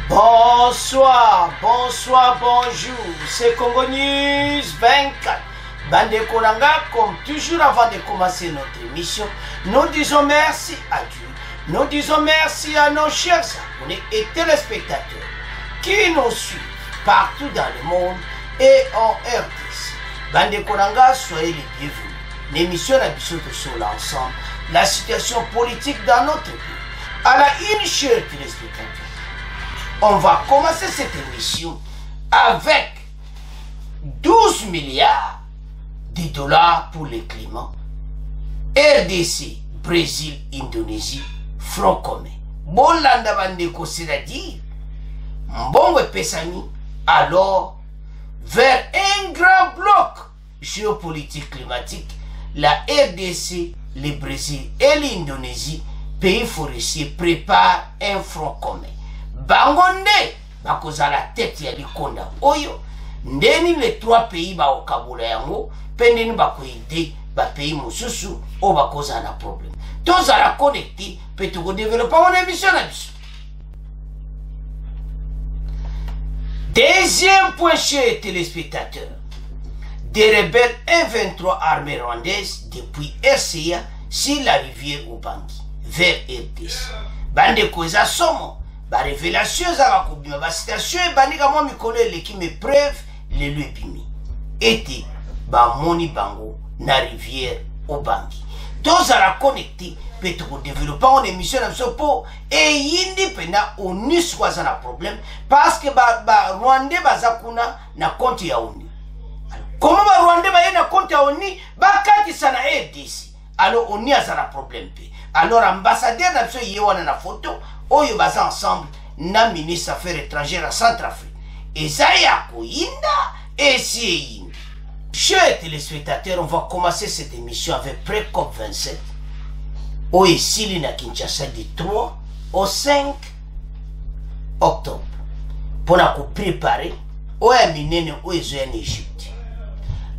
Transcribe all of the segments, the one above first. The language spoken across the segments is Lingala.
Bonsoir, bonsoir, bonjour, c'est Congo News 24. Bande Konanga, comme toujours avant de commencer notre émission, nous disons merci à Dieu. Nous disons merci à nos chers abonnés et téléspectateurs qui nous suivent partout dans le monde et en RDC. Bande Konanga, soyez les bienvenus. L'émission a besoin de sur l'ensemble, la situation politique dans notre pays. À la une, chers téléspectateurs, on va commencer cette émission avec 12 milliards de dollars pour le climat. RDC, Brésil, Indonésie, front commun. Bolanda bandeko, c'est-à-dire Mbongo Pesani, alors vers un grand bloc géopolitique climatique, la RDC, le Brésil et l'Indonésie, pays forestiers, préparent un front commun. Bangonde, bakoza la tête ya likonda oyo, ndeni les trois pays ba okabula yango, pendeni bakoide ba pays mosusu o bakoza na problème. Tous à la connecter, peut tout développer mon émission là-dessus. Deuxième point chez téléspectateurs, des rebelles M23 armées rwandaises depuis RCA sur la rivière Ubangi vers RDC. Bande koza somo. Ba révélation za bakubima ba citation e bandika mo mikolo eleki me preuve le lwebimi ete ba moni bango na rivière Ubangi. Tous à la connecter peut ko développer en émission na sopo et yindi pena oni swaza na problème parce que ba Rwandais bazakuna na compte ya oni. Comment ba Rwandais ba na compte ya oni ba kati sana RDC. Alors oni a ça problème pe. Alors ambassadeur na so yewana na photo oyo baza ensemble na ministre affaires étrangères à Centrafrique. Et ça y a koyinda et si yinda. Chers téléspectateurs, on va commencer cette émission avec Pré-COP 27. Oyo sili na Kinshasa du 3 au 5 octobre. Pour nous préparer oyo minene oyo zo en Égypte.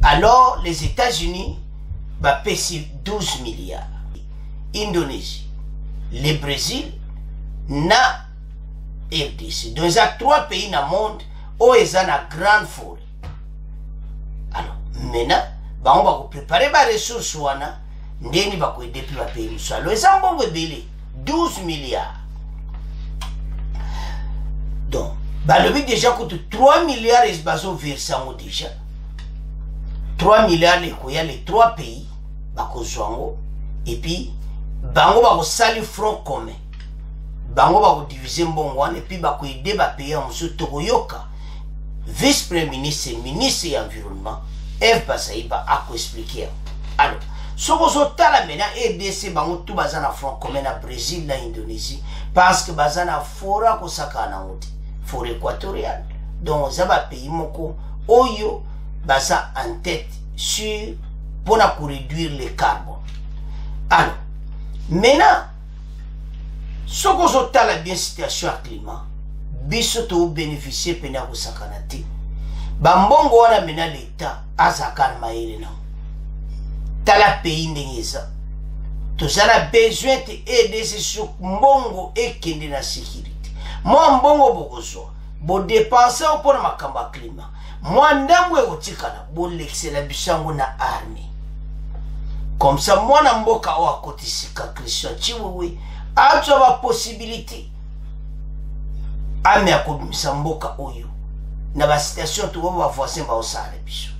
Alors les États-Unis va payer 12 milliards. Indonésie, le Brésil, na RDC. Donc, il y a 3 pays dans le monde où ils ont une grande forêt. Alors, maintenant, on va préparer les ressources. On va aider les pays. Alors, ils ont 12 milliards. Donc, le but déjà coûte 3 milliards et ils ont versé déjà. 3 milliards, il y a les 3 pays. Et puis, bango ba ko sali front commun. Bango ba ko diviser mbongo wana et puis ba ko aider ba pays musu tokoyoka. Vice-premier ministre, ministre de l'environnement, Eve Basaiba a ko expliquer. Alors, soko zo tala mena RDC bango tout bazana front commun na Brésil na Indonésie parce que bazana fora ko sakana ngoti, forêt équatoriale. Donc ça ba pays moko oyo baza en tête sur pour réduire le carbone. Alors, maintenant, ce que vous avez bien situation à climat, biso to bénéficier pena ko sakanati. Bambongo wana mena l'État azakana maele na. Tala pays ndengeza. Tous a besoin de aider sur mbongo et kende na sécurité. Moi mbongo bokozo, bo dépenser pour makamba climat. Moi ndamwe kotikana bo l'excella bisango na armée. Comme ça, moi, je suis à côté de Christian Chiwewe, a la possibilité. A me akobi msamboka oyo. Na ba situation tu va voisin va osale biso.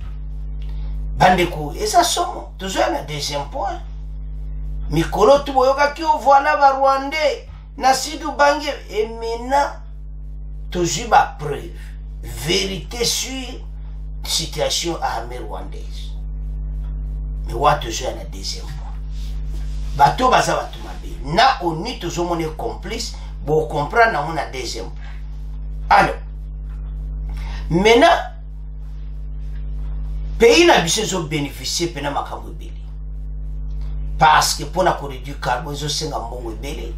Bandeko, et ça somo. Toujours un deuxième point. Mikolo tu boyoka ki o voilà ba Rwandais na Sidou Bangi et maintenant toujours ba preuve. Vérité sur situation armée rwandaise. Mais watu zo na deuxième point. Bato baza bato mabe. Na oni tozo mone complice bo comprendre na mona deuxième point. Alors, maintenant pays na biso zo bénéficier pena makambo ebele. Parce que pour na ko réduire carbone zo senga mbongo ebele.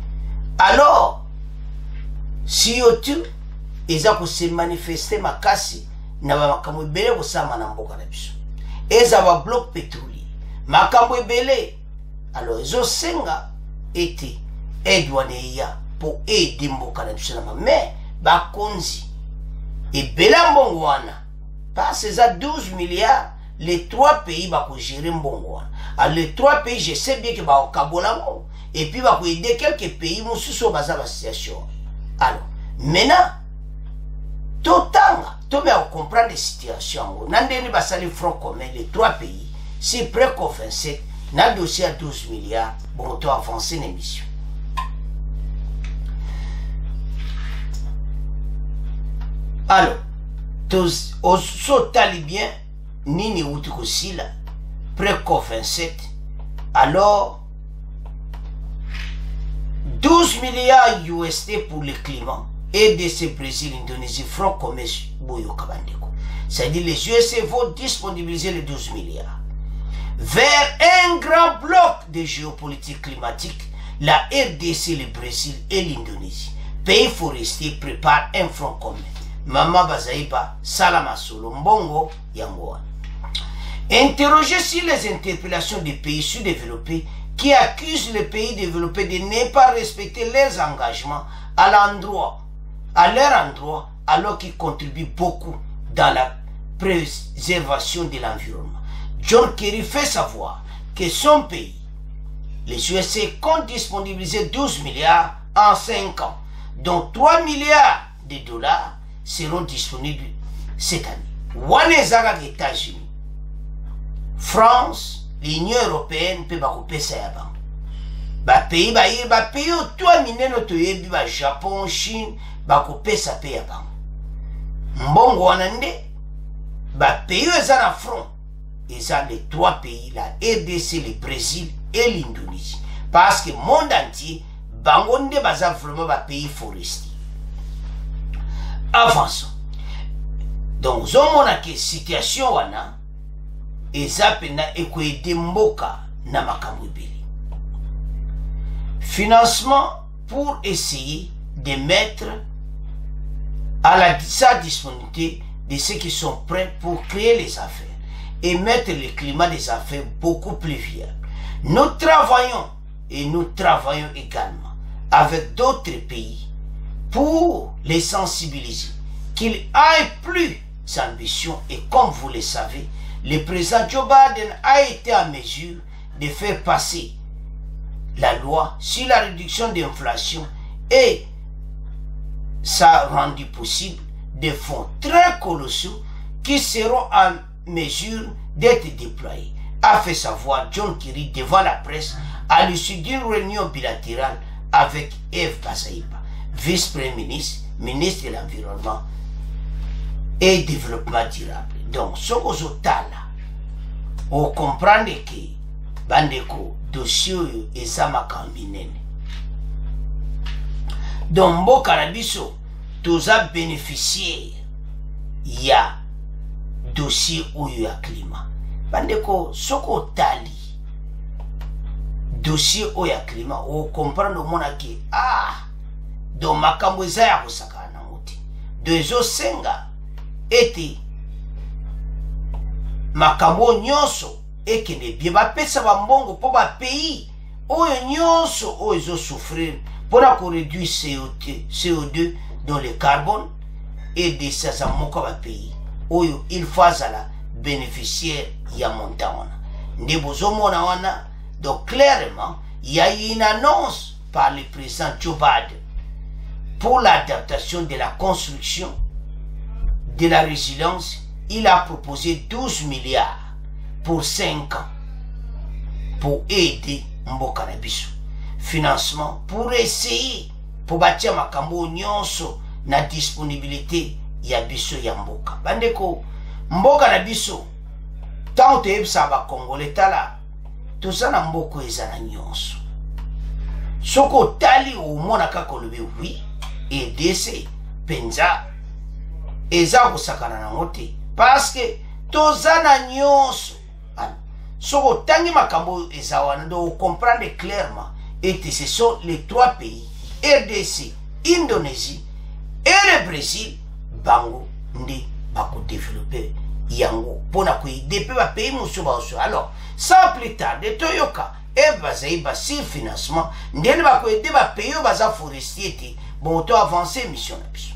Alors, si yotu eza ko se manifester makasi na makambo ebele ko sama na mboka na biso. Eza ba bloc pétrolier. Makambo ebele. Alors, ils ont été aidés pour aider mboka na biso na mais bakonzi ebela mbongo wana parce eza 12 milliards les 3 pays bakogérer mbongo wana. Alors les 3 pays je sais bien que bakokabonango et puis bakoaider quelques pays mosusu oyo baza basituation. Alors maintenant totanga tobe comprendre les situations yango na ndeni basali front commun les 3 pays si près qu'au 27 na dossier à 12 milliards bon to avancer l'émission. Alors tous au talibien nini uti kosila près qu'au 27 alors 12 milliards USD pour le climat et de ce Brésil, Indonésie, front commun Boyo Kabandeko. C'est-à-dire les USA vont disponibiliser les 12 milliards vers un grand bloc de géopolitique climatique. La RDC, le Brésil et l'Indonésie, pays forestiers, préparent un front commun. Mama Bazaïba, Salama Solo, Mbongo, Yangoan. Interrogé sur les interpellations des pays sous-développés qui accusent les pays développés de ne pas respecter leurs engagements à leur endroit, alors qu'ils contribuent beaucoup dans la préservation de l'environnement. John Kerry fait savoir que son pays, les USA, compte disponibiliser 12 milliards en 5 ans, dont 3 milliards de dollars seront disponibles cette année. Wanezaka les États-Unis, France, l'Union européenne peut couper ça avant. Pays toi mineno toyebi ba Japon, Chine, couper ça paye avant. Mbongo wanande pays eza na front. Eza les 3 pays, la RDC, le Brésil et l'Indonésie. Parce que le monde entier, bangonde baza vraiment ba pays forestier. Avançons. Donc, on a que situation wana eza pena ekoede mboka na makambo ebele. Financement pour essayer de mettre à sa disponibilité de ceux qui sont prêts pour créer les affaires et mettre le climat des affaires beaucoup plus viable. Nous travaillons également avec d'autres pays pour les sensibiliser qu'ils aient plus d'ambition et comme vous le savez, le président Joe Biden a été en mesure de faire passer la loi sur la réduction de l'inflation et ça a rendu possible des fonds très colossaux qui seront en mesure d'être déployés, a fait savoir John Kerry devant la presse à l'issue d'une réunion bilatérale avec Eve Bazaïba, vice-premier ministre, ministre de l'Environnement et Développement durable. Donc, ce qu'on a là, on comprend que bandeko dossier et ça m'a cambiné. Donc, mboka na biso toza bénéficier ya dossier oyo ya climat. Bandeko soko tali dossier oyo ya climat o comprendre mona ke do makambo eza ya kosakana ngote. Do ezo senga ete makambo nyonso ekende bie bapesa bambongo po ba pays oyo nyonso oyo ezo souffrir pour réduire CO2 dans le carbone et de ça moka ba pays oyo il faut la bénéficiaire ya montana ne bozomona wana. Donc clairement il y a eu une annonce par le président Joe Biden pour l'adaptation de la construction de la résilience. Il a proposé 12 milliards pour 5 ans pour aider mboka na biso. Financement pour essayer pour bâtir makambo nyonso na disponibilité ya biso ya mboka. Bandeko mboka na biso tant toyebisa ba Congolais tala toza na mboko eza na nyonso. Soko tali omona kaka lobi oui EDC penza eza kosakana na ngote parce que toza na nyonso. Soko tangi makambo eza wana do comprendre clairement et ce sont les 3 pays RDC, Indonésie et le Brésil bango ndi bako développer yango pona ko aider ba pays musu ba oso. Alors sans plus tarder toyoka et Bazaïba sur financement ndeni bako aider ba pays baza forestier ti bon to avancer mission na biso.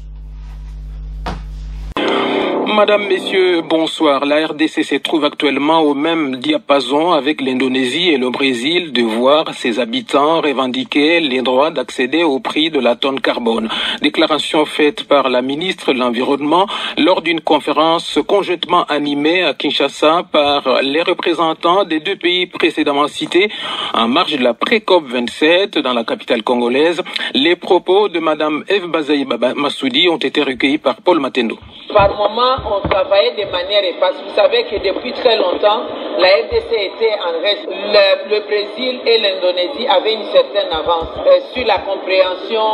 Madame, Messieurs, bonsoir. La RDC se trouve actuellement au même diapason avec l'Indonésie et le Brésil de voir ses habitants revendiquer les droits d'accéder au prix de la tonne carbone. Déclaration faite par la ministre de l'Environnement lors d'une conférence conjointement animée à Kinshasa par les représentants des deux pays précédemment cités en marge de la pré-COP 27 dans la capitale congolaise. Les propos de Madame Eve Bazaï Massoudi ont été recueillis par Paul Matendo. Par moment, on travaillait de manière éparse. Vous savez que depuis très longtemps, la RDC était en reste. Le Brésil et l'Indonésie avaient une certaine avance sur la compréhension,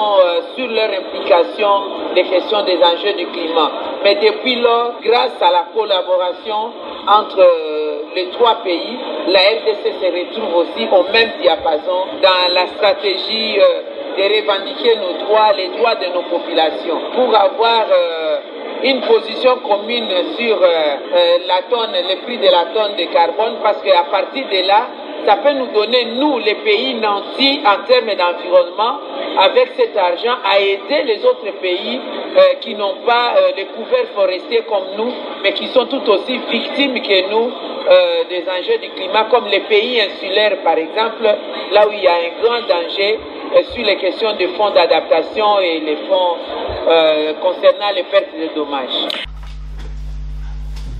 sur leur implication des questions des enjeux du climat. Mais depuis lors, grâce à la collaboration entre les trois pays, la RDC se retrouve aussi au même diapason dans la stratégie de revendiquer nos droits, les droits de nos populations, pour avoir une position commune sur la tonne, le prix de la tonne de carbone, parce qu'à partir de là, ça peut nous donner, nous, les pays nantis, en termes d'environnement, avec cet argent, à aider les autres pays qui n'ont pas les couverts forestiers comme nous, mais qui sont tout aussi victimes que nous des enjeux du climat, comme les pays insulaires, par exemple, là où il y a un grand danger sur les questions des fonds d'adaptation et les fonds concernant les pertes de dommages.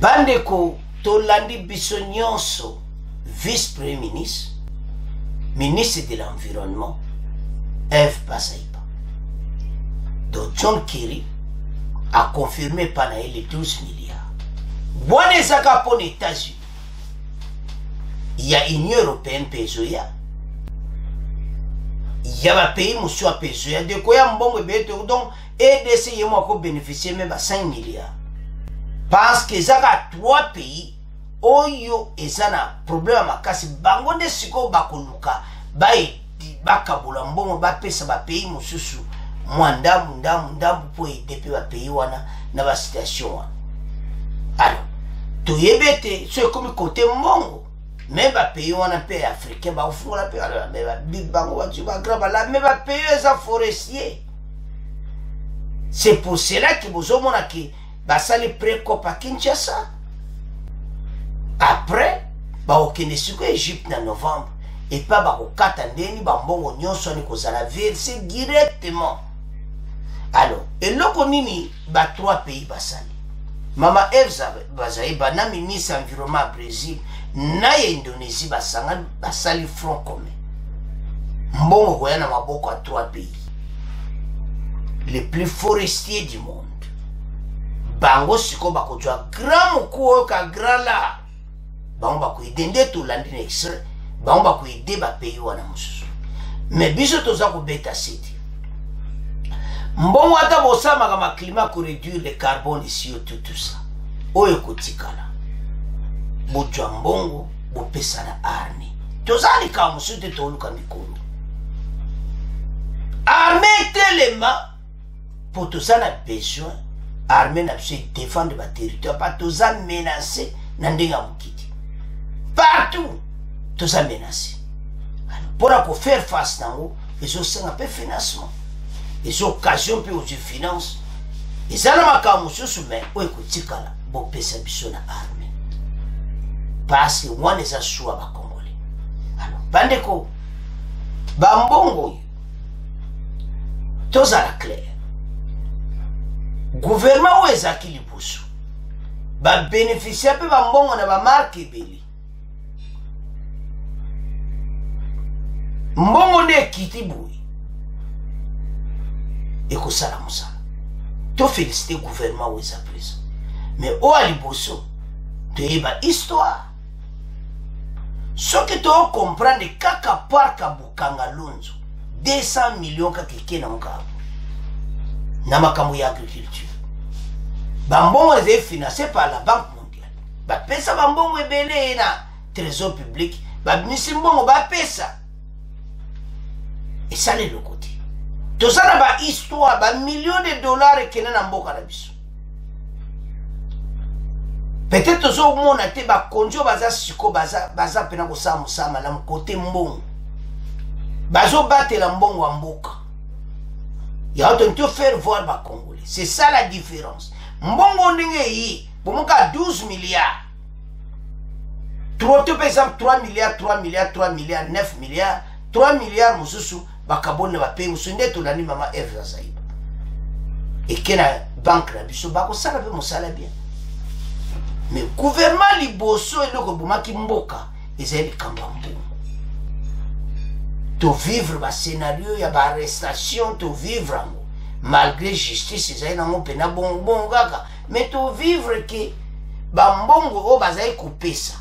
Bandeko Tolandi Bissonyonso, vice-premier ministre, ministre de l'Environnement, Eve Bazaïba. Donc John Kerry a confirmé pendant les 12 milliards. Bonne Zaka pour les États-Unis. Il y a l'Union européenne Pézoya. Il y a un pays qui a Pézoya. De quoi il y a un bon bébé. Donc, EDC y a bénéficié même à 5 milliards. Parce que Zaka 3 pays. Oyo ezana problème makasi bango nde siko bakoluka bakabula mbongo bapesa ba pays mususu ndambu po edepe ba pays wana na ba situation wana. Alors toyebete so comme côté mbongo même ba pays wana pe africain ba ufungola pe ba big bango ba juba graba la même ba pays eza forestier. C'est pour cela que vous avez dit que ça les pré-COP à Kinshasa. Après, au Égypte en novembre, et pas au Katandeni, Bambongo Nyonso, Nikozala versé directement. Alors, et là, on a 3 pays basali. Mama Evza Bazaï, na ministre environnement Brésil, na Indonésie, basali front commun. Mbongo Goyana Maboko à 3 pays. Les plus forestiers du monde. Bango Siko Bakodjoa, grand moukou ka grand là. Bango bako idende to landi na extrait. Bango bako ide ba pays wana mususu. Mais biso toza ko beta city. Mbongo ata bosama kama climat ko réduire le carbone ici tout ça. Oyo kotikala. Bojwa mbongo bopesa na army. Tozali ka mususu te toluka mikolo. Armée tellement pour tout ça, on a besoin l'armée n'a besoin de défendre le territoire, pas tout ça menacé, partout, tout ça menacé. Pour faire face à nous, ils ont un peu de financement, ils ont occasion pour les finances. Et ça, on a besoin de mais on écoute là, bon, pesa besoin l'armée. Parce que moi, les a choix à Congolais. Alors, bandeko, bambongo, tout ça la clair. Gouvernement ou ezaki liboso ba bénéficier pe ba mbongo na ba marque ebeli mbongo ne kiti boy ekosala mosala to féliciter gouvernement ou eza présent mais o aliboso to yeba histoire ce que to comprendre kaka parka bukanga lonzo 200 millions kaka kena ngabo na makambo ya agriculture. Bambongo est financé par la Banque mondiale. Ba pesa bambongo ebele na trésor public. Ba misimbongo ba pesa. Et ça c'est le côté. Tout ça na ba histoire ba millions de dollars kena na mboka na biso. Peut-être tozo mona te ba konjo baza siko baza pena ko sama na côté mbongo. Bazo batela mbongo wa mboka. Il y a autant de faire voir les Congolais. C'est ça la différence. mbongo ndenge yi bomoka 12 milliards. Trop par exemple 3 milliards, 3 milliards, 3 milliards, 9 milliards, 3 milliards mususu bakabone ba paye musende to lani mama Eve Zaïba. Et que la banque la biso bako sala pe musala bien. Mais gouvernement liboso et le bumaki mboka ezali kamba mbongo. To vivre ba scénario ya ba arrestation to vivre ngo malgré justice ezali na ngo pena bongo kaka mais to vivre que ba mbongo o bazali kopesa.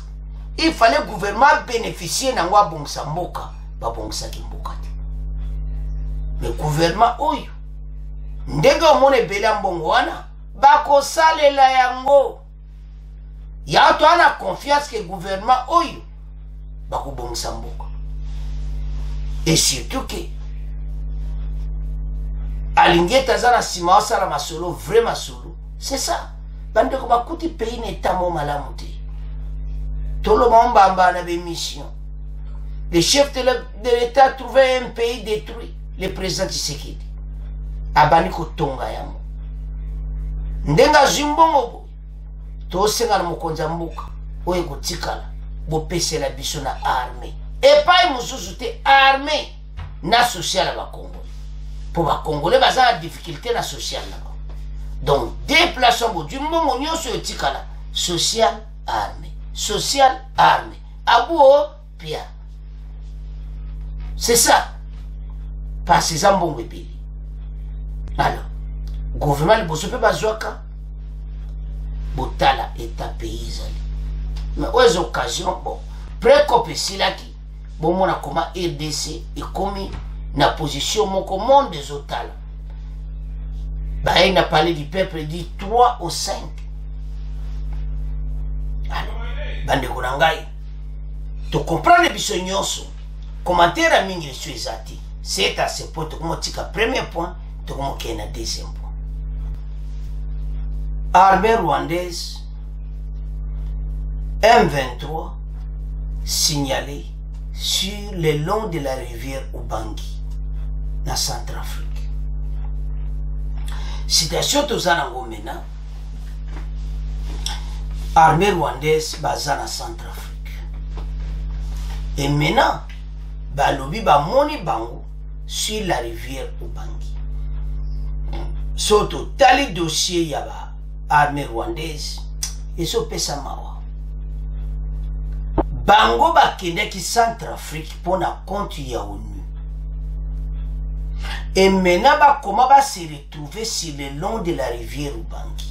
Il fallait le gouvernement bénéficier de la bongsa mboka, ba bongsa ki mboka. Mais le gouvernement oyo ndenge omone bela mbongo wana bako salela yango. Ya to ana confiance que le gouvernement oyo bako bongsa mboka. Et surtout que alingeta zana sima osala masolo vraiment solo. C'est ça. Bande ko bakuti pays n'état mo malamu te. Tout le monde a une mission. Le chef de l'État a trouvé un pays détruit. Le président Tshisekedi. Abani ko tonga yamo. Ndenga zimbongo. To senga na mokonza mboka. Oye ko tikala. Bo pese la biso na armée. Et pas mususu te armée na social ba Congo. Pour ba Congolais baza difficulté na social na. Donc déplacement du mbongo nyonso tikala social armée. Social, armée. Abou, Pierre. C'est ça. Par ces ambons bébés. Alors, gouvernement, il peut pas jouer. Botala état paysan. Mais aux occasions, bon, précope si là qui, bon, mon a comment RDC est commis na position mon commande des otales. Bah, il n'a parlé du peuple, il dit 3 ou 5. Alors, bande kunangai to comprendre biso nyonso commentaire à mingi sur ezati c'est à ce point to komotika premier point to komokena deuxième point. Armée rwandaise M23 signalé sur le long de la rivière Ubangi na Centrafrique. Situation tozana ngomena armée rwandaise basée en Centrafrique. Et maintenant, balobi ba moni bango sur la rivière Ubangi. Soto tali dossier yaba armée rwandaise et so pesa mawa. Bango ba kende ki Centrafrique pour na compte ya ONU. Et maintenant ba comment ba se retrouver sur le long de la rivière Ubangi.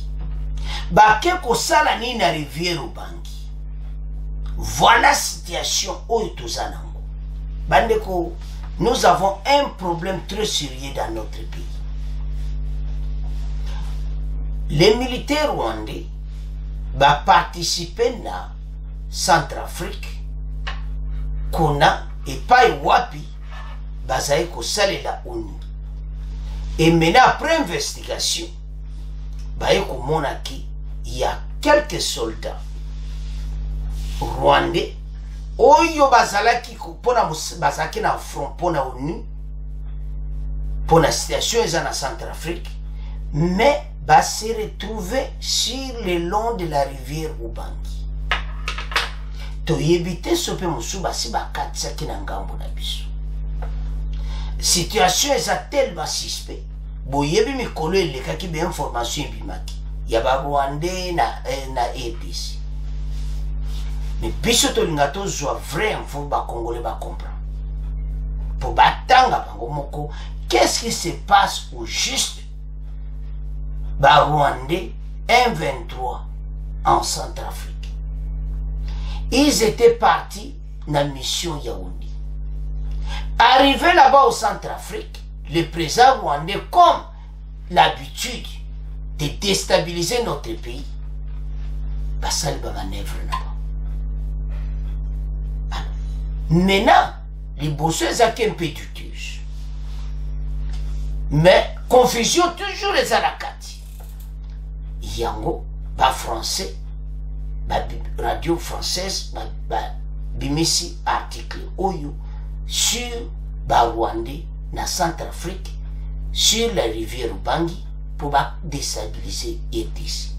Baké ko sala ni na rivière Ubangi. Voilà la situation où tozanango. Bandeko, nous avons un problème très sérieux dans notre pays. Les militaires rwandais va participer na Centrafrique, Kona et Pai Wapi, bazaï ko sale la ONU. Et maintenant après investigation, baye ko monaki il y a quelques soldats rwandais oyo bazalaki pona bazaki na front pona ONU pona situation eza na Centrafrique mais va se retrouver sur le long de la rivière Ubangi to yebite sope musuba si bakatisaki na ngambo na biso situation eza tellement suspect boyebi mikolo elekaki be information ebimaki ya ba Rwandais na RDC. Mais biso to lingato zo vrai info ba Congolais ba comprendre. Pour batanga bango moko, qu'est-ce qui se passe au juste ba Rwandais M23 en Centrafrique. Ils étaient partis dans la mission Yaoundé. Arrivé là-bas au Centrafrique, le président rwandais, comme l'habitude de déstabiliser notre pays, bah ça le manœuvre là-bas. Maintenant, les bosseurs ont un peu douteuse. Mais confusion toujours les alakati. Yango, bah français, bah radio française, bah bimisi article oyo sur bah Rwandais na Centrafrique sur la rivière Ubangi pour déstabiliser RDC.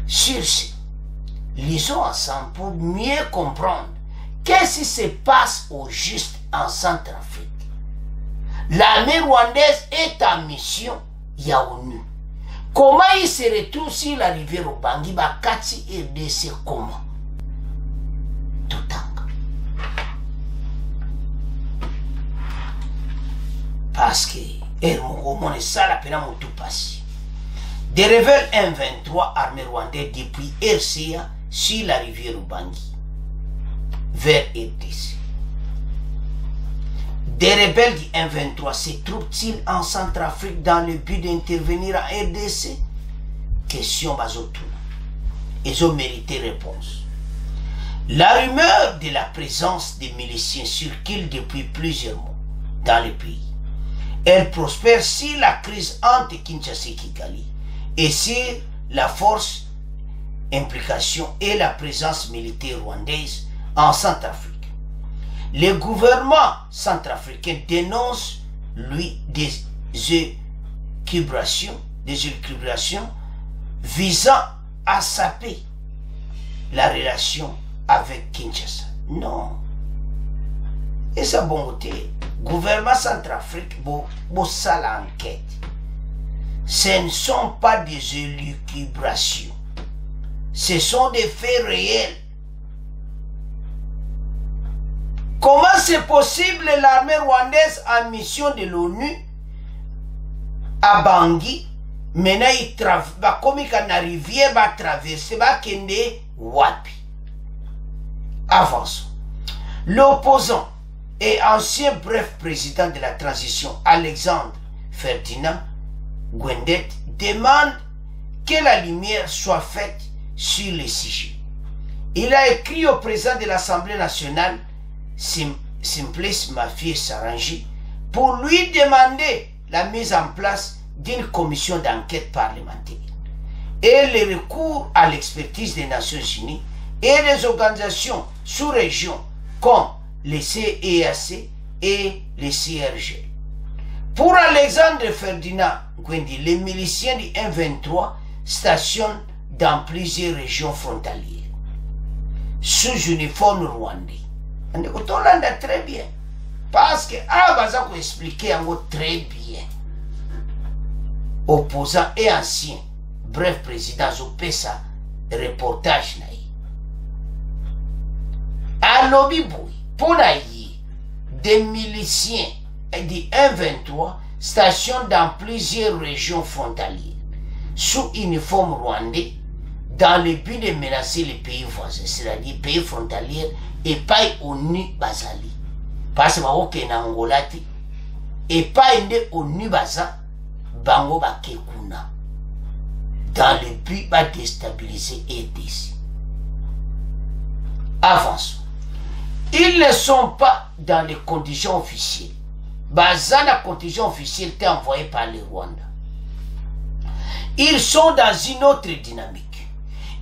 Sur ce, lisons ensemble pour mieux comprendre qu'est-ce qui se passe au juste en Centrafrique. L'armée rwandaise est en mission ya ONU. Comment il se retrouve sur la rivière Ubangi, Bakati RDC comment? Toutanga. Parce que mon ça la peine tout passé. Des rebelles M23 armée rwandaise depuis RCA sur la rivière Ubangi vers RDC. Des rebelles du M23 se trouvent-ils en Centrafrique dans le but d'intervenir en RDC? Question bazotouna. Ils ont mérité réponse. La rumeur de la présence des miliciens circule depuis plusieurs mois dans le pays. Elle prospère sur la crise entre Kinshasa et Kigali et sur la force, implication et la présence militaire rwandaise en Centrafrique. Le gouvernement centrafricain dénonce, lui, des équilibrations visant à saper la relation avec Kinshasa. Non. Et ça, bon côté, gouvernement centrafricain, bon, ça l'enquête. Ce ne sont pas des élucubrations. Ce sont des faits réels. Comment c'est possible l'armée rwandaise en mission de l'ONU à Bangui, maintenant il traverse, comme il a rivière, va traverser, va kende wapi. Avançons. L'opposant et ancien bref président de la transition, Alexandre Ferdinand Gwendet, demande que la lumière soit faite sur le sujet. Il a écrit au président de l'Assemblée nationale, Simplice Mafie Sarangi, pour lui demander la mise en place d'une commission d'enquête parlementaire et le recours à l'expertise des Nations Unies et des organisations sous-régions comme les CEAC et les CRG. Pour Alexandre Ferdinand Gwendi, les miliciens du M23 stationnent dans plusieurs régions frontalières sous uniforme rwandais. On est très bien. Parce que, on va expliquer très bien. Opposant et ancien, bref président, Zopesa, reportage naï. À Lobiboui, pour naï, des miliciens du M23 stationnent dans plusieurs régions frontalières, sous uniforme rwandais, dans le but de menacer les pays voisins, c'est-à-dire pays frontaliers, et pas ONU Bazali. Parce que c'est Angola, et pas ONU Baza, Bango Bakekuna, dans le but de déstabiliser RDC. Avançons. Ils ne sont pas dans les conditions officielles. Baza, la condition officielle était envoyée par le Rwanda. Ils sont dans une autre dynamique.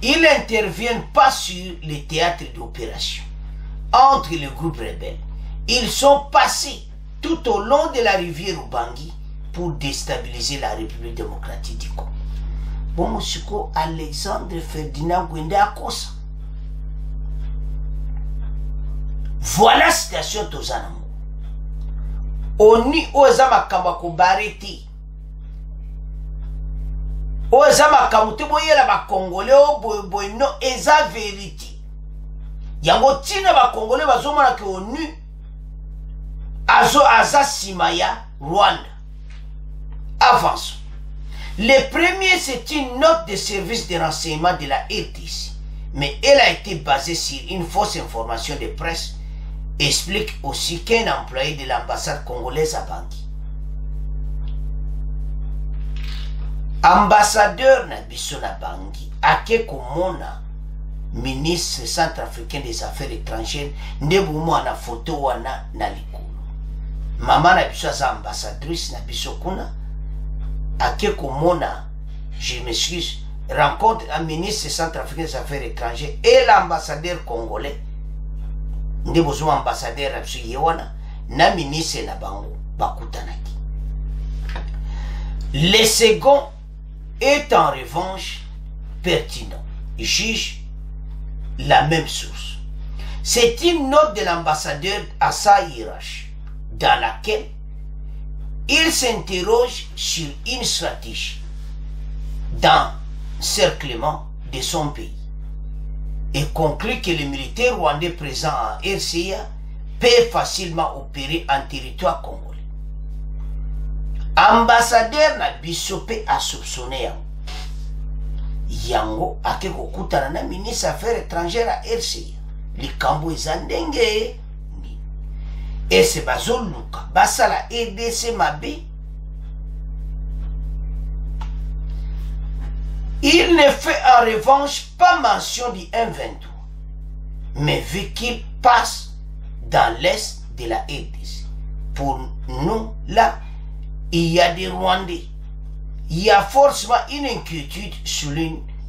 Ils n'interviennent pas sur les théâtres d'opération entre les groupes rebelles. Ils sont passés tout au long de la rivière Ubangi pour déstabiliser la République démocratique du Congo. Bon, monsieur Alexandre Ferdinand Gwendi à cause. Voilà la situation de Zanamo. Oni Ozama Kambako Bareti. Ozama Kamuti Boyela ba Congolais boy no eza vérité. Yango tina ba Congolais bazomona ke ONU aza simaya Rwanda. Avançons. Le premier, c'est une note de service de renseignement de la RDC, mais elle a été basée sur une fausse information de presse. Explique aussi qu'un employé de l'ambassade congolaise à Bangui, ambassadeur Nabiso na Bangui, Akeko Mona, ministre centrafricain des affaires étrangères, Ndeboumo na photo wana na likolo. Maman Nabiso sa ambassadrice Nabiso kuna, Akeko Mona, je m'excuse, rencontre un ministre centrafricain des affaires étrangères et l'ambassadeur congolais. Ndebozo ambassadeur Nabiso yewana, na ministre na bango bakutanaki. Le second est en revanche pertinent. Il juge la même source. C'est une note de l'ambassadeur Assa Hirash dans laquelle il s'interroge sur une stratégie d'encerclement de son pays et conclut que les militaires rwandais présents en RCA peuvent facilement opérer en territoire congolais. Ambassadeur na bisope a soupçonné yango ake kokutana na ministre affaires étrangères à RCA likambo eza ndenge ese bazoluka basala EDC mabe. Il ne fait en revanche pas mention du M23, mais vu qu'il passe dans l'est de la RDC. Pour nous, là, il y a des Rwandais. Il y a forcément une inquiétude sur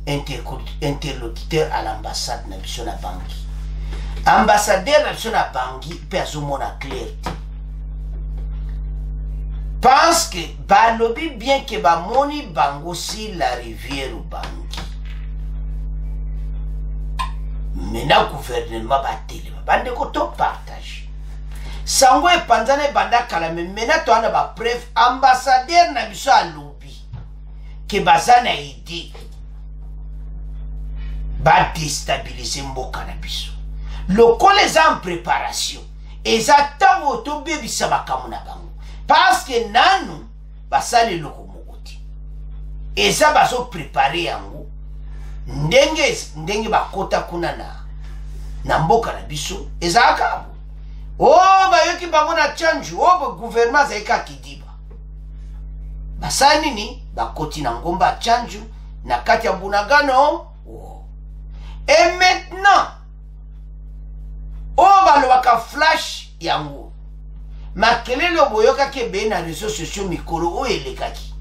l'interlocuteur à l'ambassade de Bangui. Ambassadeur de Bangui peut avoir clarté. Pense que balobi bien que bamoni bango si la rivière Bangui. Maintenant gouvernement batelema bande ko to partage. Sango e panzane banda kala maintenant to ana ba preuve ambassadeur na biso alobi que bazana idée ba déstabiliser mboka na biso. Loko les en préparation. Ezata oto bebisa bakamu na bango. Parce que nanu basali loko mokoti. Eza baso préparer yango. Ndenge bakota kuna na mboka na biso. Eza akabu. Oh bayoki bango na chanju. Oh gouvernement zaika kidiba. Basani ni bakoti na ngomba chanju na kati ya bunagano. Oh. Et maintenant oh balobaka flash yango. Makelele boyoka ke be na réseaux sociaux mikolo o elekaki.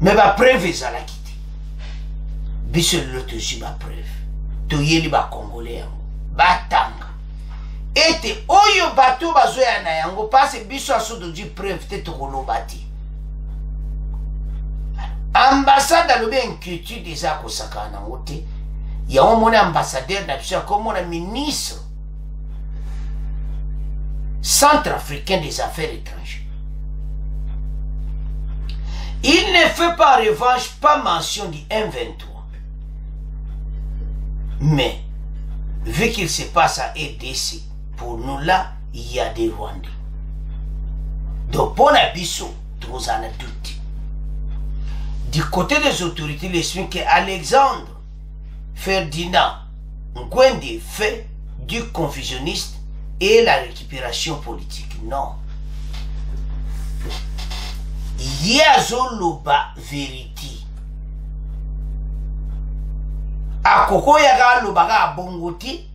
Mais ba preuve ezalaki te. Biso loto si ba preuve. Toyeli ba congolais yango. Batanga. Ete oyo bato bazoya na yango parce biso asodo di preuve te tokoloba te. Ambassade alobi inquiétude eza kosaka nango te. Ya mon ambassadeur d'absolu comme mon ministre centrafricain des affaires étrangères. Il ne fait pas en revanche pas mention du M23. Mais vu qu'il se passe à RDC, pour nous là, il y a des Rwandais. Donc pour Nabiso, nous en a douté. Du côté des autorités, il explique qu'Alexandre Ferdinand Ngwende fait du confusionniste et la récupération politique. Non. Yazoloba vérité. Akoko yaga lobaga bongoti.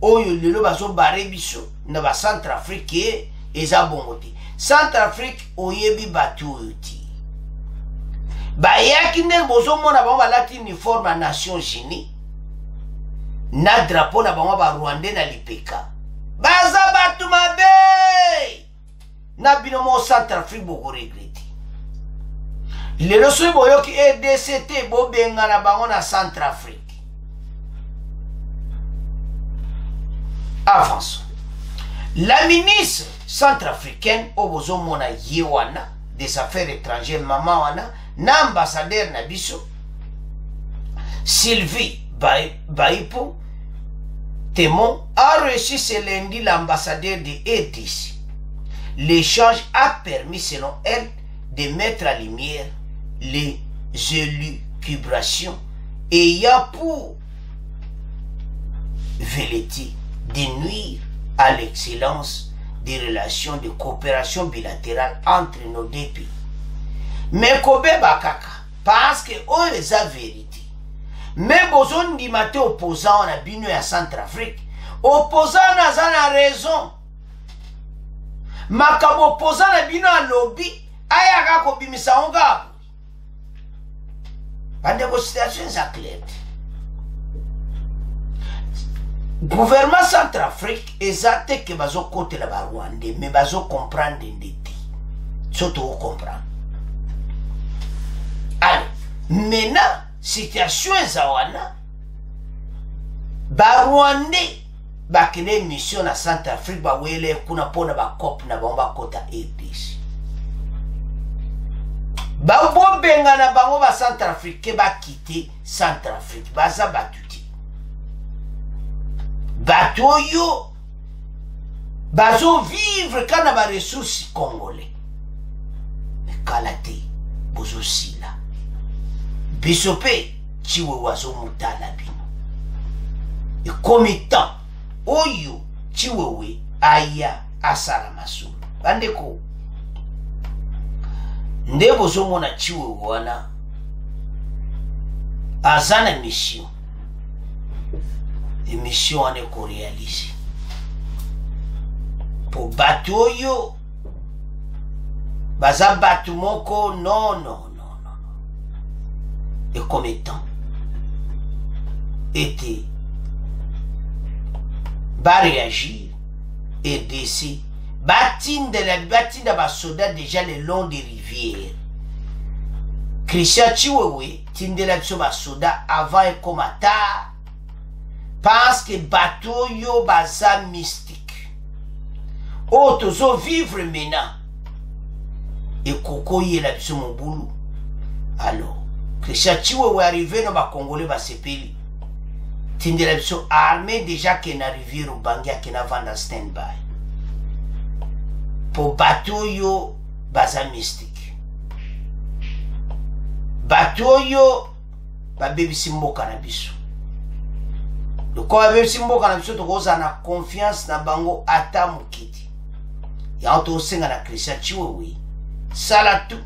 Oyo lelo bazo bare biso na ba Centrafrique eza bongoti. Centrafrique oyebi batu oyoti. Bayaki ndel bozo mona bango balati uniforme à Nations Unies na drapeau na bango ba Rwandais na lipeka baza batu mabe na binomo Centrafrique boko regreti lelo so boyoki EDCT bo benga na bango na Centrafrique. Avançons. La ministre centrafricaine obozo mona yewana des affaires étrangères maman wana na ambassadeur Nabiso Sylvie Baipo Témon a reçu ce lundi l'ambassadeur de RDC. L'échange a permis selon elle de mettre à lumière les élucubrations ayant pour velléité de nuire à l'excellence des relations de coopération bilatérale entre nos deux pays. Mais kobe bakaka parce que on les a vérité. Mais bozon di mate opposant na bino ya Centrafrique. Opposant na zana raison. Makabo opposant na bino a lobby ayaka ko bimisa onga. Pas de situation ça clair. Gouvernement Centrafrique exact que bazo côté la Rwanda mais bazo comprendre ndeti. Surtout comprendre. maintenant situation eza wana Rwandais bakene mission na Centrafrique bawele kuna pona bakop na bango bakota APC babobenga na bango ba Centrafrique bakite Centrafrique baza batuti batoyo bazo vivre kana ba ressources congolais kalate bozo sila bisope chiwe wazo mutala bino e komitan oyo chiwewe aya asala masulu bandeko nde bozo mona chiwewe wana azana mission mission ane ko réaliser pour batu oyo baza batu moko non et comme étant était va réagir et décider batinda ba soda déjà le long des rivières Christian Chiwewe tindela biso ba soda avant et comme tard parce que bateau yo baza mystique oh tozo vivre maintenant et koko yela biso mobulu alors Christian Chiwewe arrivé dans ba Congolais ba sepeli tindela biso armée déjà qui na rivière au Bangia qui na vanda stand-by pour bateau yo baza mystique bateau yo ba bebi simboka na biso le quoi bebi simboka na biso to koza na confiance na bango ata mukiti ya to senga na Christian Chiwewe salatu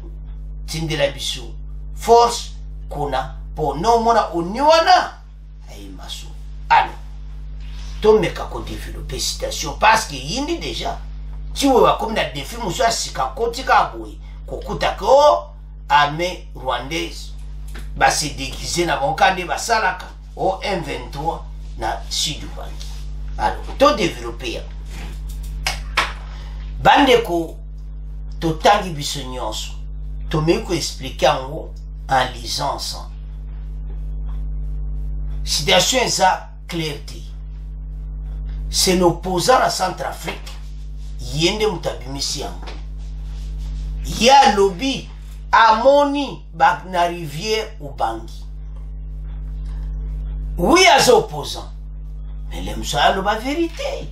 tindela biso force kuna po no mona oniwana ay maso alors tombe ka ko développer citation parce que yindi déjà Chiwewe comme na défi muso asika kotika boy kokuta ko armée rwandaise ba se déguiser na bonkande ba salaka au M23 na sud Ubangi alors to développer bandeko to tangi biso nyonso to me ko expliquer en lisant ensemble situation eza clarté c'est l'opposant à Centrafrique yende mutabimisi yango ya lobby amoni bak na rivière Ubangi oui as opposant mais les msalo ba vérité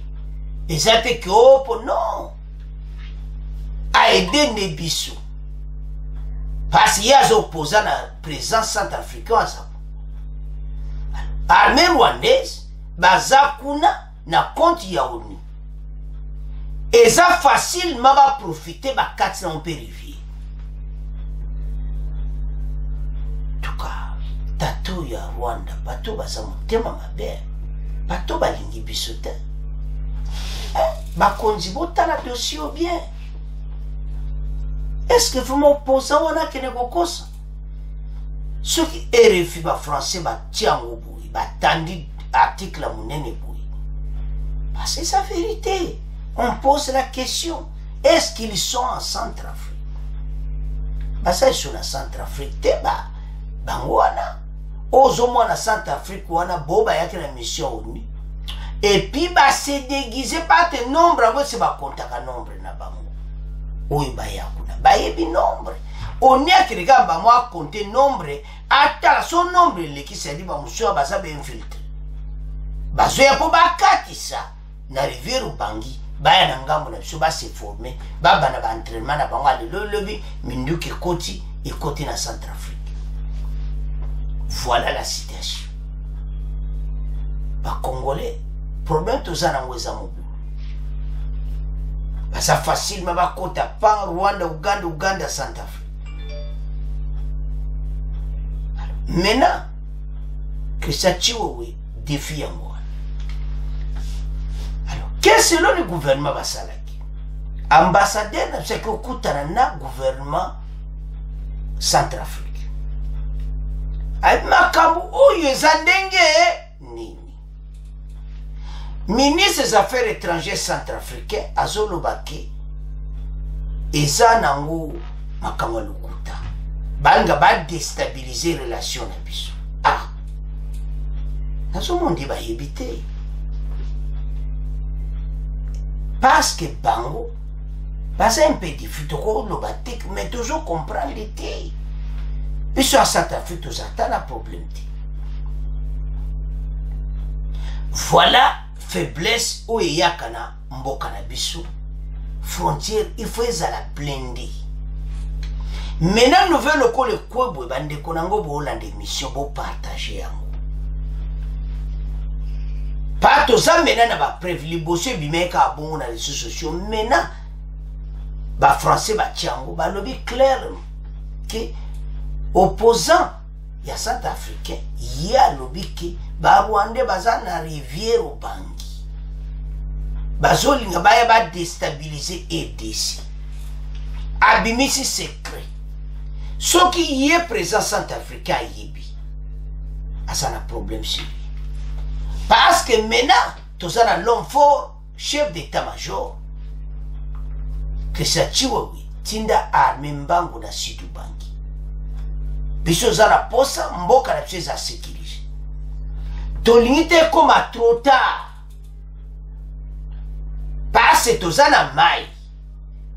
exacte que opo non a aider ne biso parce qu'il y a des opposants à la présence centrafricaine armée rwandaise bazakuna na compte ya ONU et ça facilement va profiter ba 4 na rivière tout cas tato ya Rwanda bato baza motema mabe bato balingi biso te bakonzi botala dossier bien. Est-ce que vraiment opposant on a que negokosa ceux qui RFI ba français ba tiango boui ba tandi article à monene boui c'est sa vérité. On pose la question, est-ce qu'ils sont en Centrafrique? Bah ça ils sont en Centrafrique te ba bangwana ozo mwana Centrafrique wana boba yake na mission ONU et puis bah c'est déguisé par tes nombres avant c'est ba contaka nombre na bango oyo ba yakuna ba yebi nombre on est que regarde ba moi compter nombre ata son nombre le qui s'est dit ba monsieur ba ça be infiltré ba zo ya po ba katisa na rivière Ubangi ba na ngambo na biso ba se former ba bana ba entraînement na bango ale le lebi minduki koti et koti na Centrafrique. Voilà la situation. Ba Congolais problème tozana ngweza mobu ça facile mais ba kota pan Rwanda Uganda Centrafrique. Maintenant que ça Chiwewe défie en moi. Alors qu'est-ce que le gouvernement va salaki ambassadeur c'est que kutana na gouvernement Centrafrique ay makabu oyo ezandenge nini ministre des affaires étrangères centrafricain azolobake eza nango makambo lokuta banga ba déstabiliser relation na biso. Ah, nazomondi bayebi te parce que bango baza un peu diffus tokoloba te mais toujours comprendre te biso ya South Afrique tozata na problème te. Voilà faiblesse oyo eyaka na mboka na biso. Frontière il faut ezala blindé. Maintenant nouvelle okole kwebwe bandeko nango boolanda émission bo partager yango. Pas toza maintenant na ba preuve liboso ebimeka abongo na réseaux sociaux. Maintenant ba français ba tiango ba lobi clair que opposant ya South Africain ya lobi que ba Rwanda baza na rivière Ubangi. Bazolinga baya ba déstabiliser EDC. Abimisi secret. Ce qui y est présent Centrafricain yebi. Ça n'a problème sur lui. Parce que maintenant, tous un l'homme fort, chef d'état-major, que ça chiwawi, tinda armée mbangu na situ bangi. Biso zara posa mboka na pse za sécuriser. Tolingite comme à trop tard. Parce que tous un mai.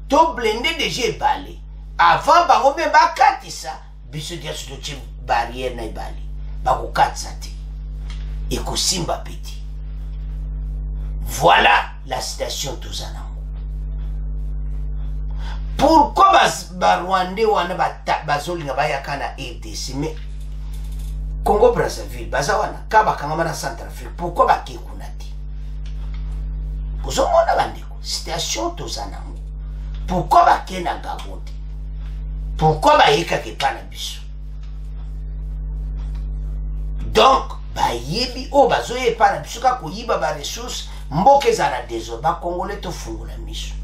To blende déjà balé. Avant bango me bakatisa, biso dia suto barrière na ibali. Bako katsa te. Et Kosimba petit. Voilà la citation Touzanango. Pourquoi Rwandais wana bazolinga bayakana RDC mais Congo Brazzaville bazawana kaba kangama Centrafrique pourquoi bakekunati? Bozomona bandeko citation Touzanango. Pourquoi bakena Gabon? Pourquoi bayeka kepana biso? Donc bayebi o bazoye pana biso ka koyiba ba ressources mboke za na désolé ba congolais to fungula miso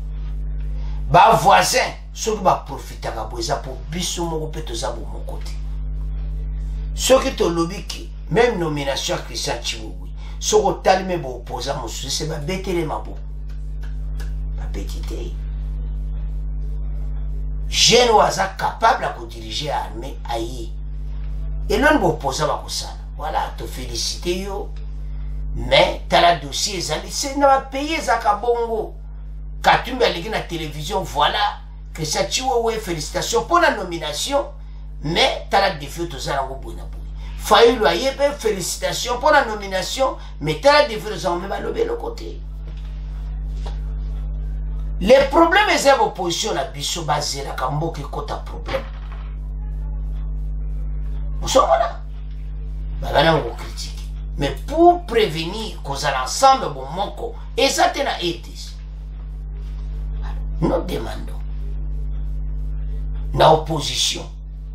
ba voisin soki ba profita ka boza pour biso moko peto za bo mokote soki to lobiki même nomination Christian Chibuwi soko talime bo opposa mosusu se ba betele mabo ba petite jeune waza capable à diriger armée ayi et l'on bo opposa ba kosala. Voilà, te féliciter yo. Mais t'as la dossier, c'est n'a payé Zakabongo. Quand tu m'as na télévision, voilà, que ça tue, ouais, félicitations pour la nomination. Mais t'as la défi de Zango Bonabou. Fayu loyer, félicitations pour la nomination. Mais t'as la défi de Zango le côté. Les problèmes et les oppositions à Bisso basé la Kambo qui compte un problème. Nous sommes là. On critique. Mais pour prévenir qu'on a l'ensemble bon moko et ça t'es na étis. Nous demandons na opposition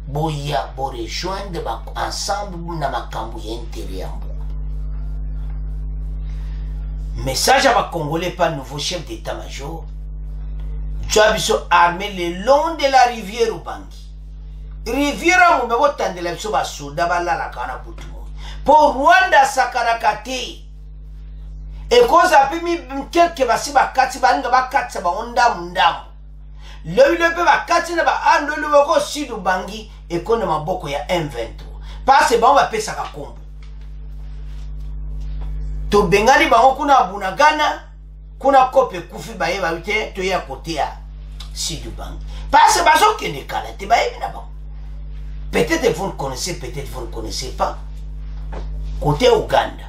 boya bo rejoindre ensemble na makambo ya intérieur. Message à Congolais par nouveau chef d'état-major. Joabiso armé le long de la rivière Ubangi. Rivière Mumebo tandela biso ba soda bala la kana putu. Pour Rwanda sakarakate. Et cause a pu mi quelque basi ba kati ba nga ba kati ba ondamu ndamu. Le pe ba kati na ba ando le woko sidu bangi et kone maboko ya M23. Parce ba on va pesa ka kombo. To bengali ba kuna abunagana kuna kope kufi ba yeba wite to ya kote ya sidu bangi. Parce ba so kende kala te ba yebi na ba. Peut-être vous le connaissez, peut-être vous ne connaissez pas. Côté Ouganda,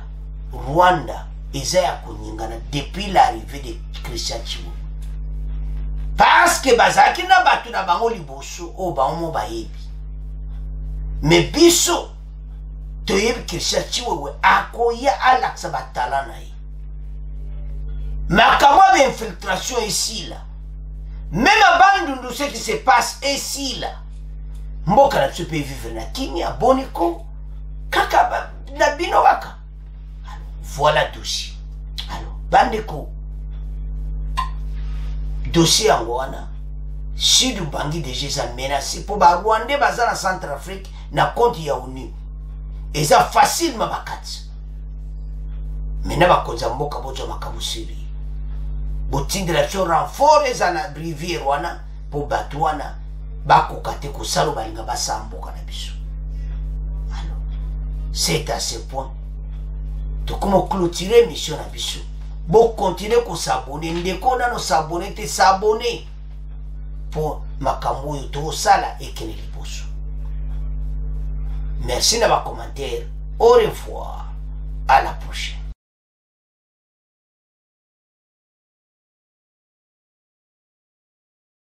Rwanda, Isaiah Konyingana, depuis l'arrivée de Christian Chibuwi. Parce que Bazaki na batu na bango liboso, o baomo baebi. Mais biso, to yebi Christian Chibuwi, akoya alaksa batala na ye. Makamwa d'infiltration ici là. Même à Bandundu, ce qui se passe ici là. Mboka na tsu pe vivre na kimia boniko kaka na bino waka. Voilà dossier. Alors bandeko dossier angwana Sidu Bangi déjà menacé pour ba Rwanda baza na Centrafrique na compte ya ONU. Et ça facile ma bakati. Mena bakonza mboka bozo makabusiri. Botindela cho renfort eza na rivière wana pour batwana bakoka te kosala balinga basala mboka na biso. Alors c'est à ce point tokoma clôturer mission na biso. Bon continuer ko s'abonner ndeko na no s'abonner te s'abonner pour makambo yo to sala ekene liboso. Merci na ba commentaire. Au revoir.